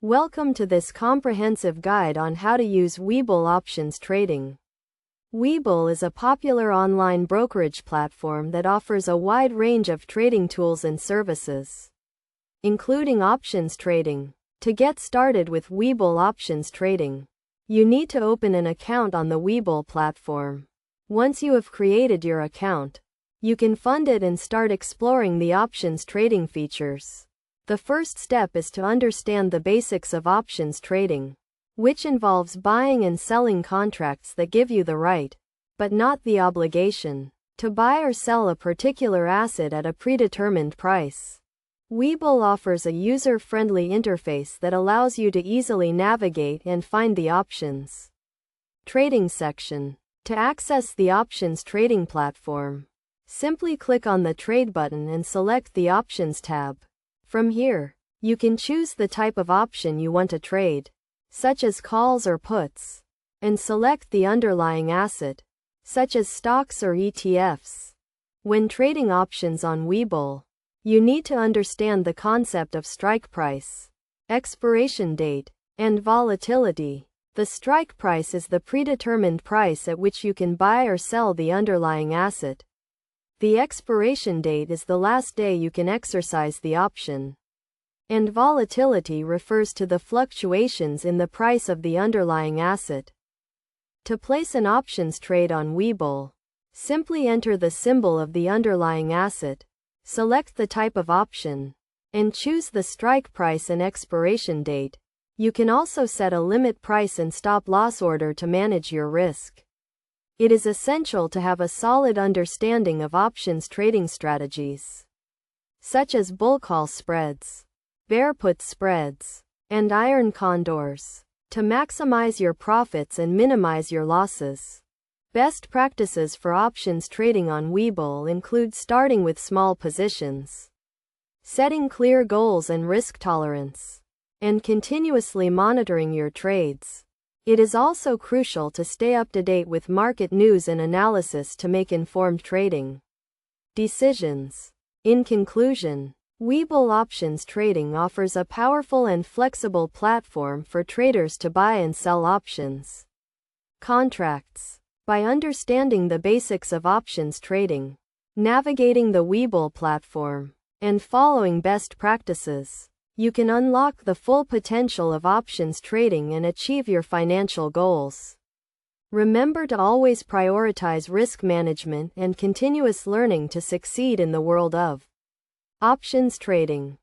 Welcome to this comprehensive guide on how to use Webull options trading. Webull is a popular online brokerage platform that offers a wide range of trading tools and services, including options trading. To get started with Webull options trading, you need to open an account on the Webull platform. Once you have created your account, you can fund it and start exploring the options trading features. The first step is to understand the basics of options trading, which involves buying and selling contracts that give you the right, but not the obligation, to buy or sell a particular asset at a predetermined price. Webull offers a user-friendly interface that allows you to easily navigate and find the options trading section. To access the options trading platform, simply click on the Trade button and select the Options tab. From here, you can choose the type of option you want to trade, such as calls or puts, and select the underlying asset, such as stocks or ETFs. When trading options on Webull, you need to understand the concept of strike price, expiration date, and volatility. The strike price is the predetermined price at which you can buy or sell the underlying asset. The expiration date is the last day you can exercise the option. And volatility refers to the fluctuations in the price of the underlying asset. To place an options trade on Webull, simply enter the symbol of the underlying asset, select the type of option, and choose the strike price and expiration date. You can also set a limit price and stop-loss order to manage your risk. It is essential to have a solid understanding of options trading strategies, such as bull call spreads, bear put spreads, and iron condors, to maximize your profits and minimize your losses. Best practices for options trading on Webull include starting with small positions, setting clear goals and risk tolerance, and continuously monitoring your trades. It is also crucial to stay up to date with market news and analysis to make informed trading decisions. In conclusion, Webull options trading offers a powerful and flexible platform for traders to buy and sell options contracts. By understanding the basics of options trading, navigating the Webull platform, and following best practices, you can unlock the full potential of options trading and achieve your financial goals. Remember to always prioritize risk management and continuous learning to succeed in the world of options trading.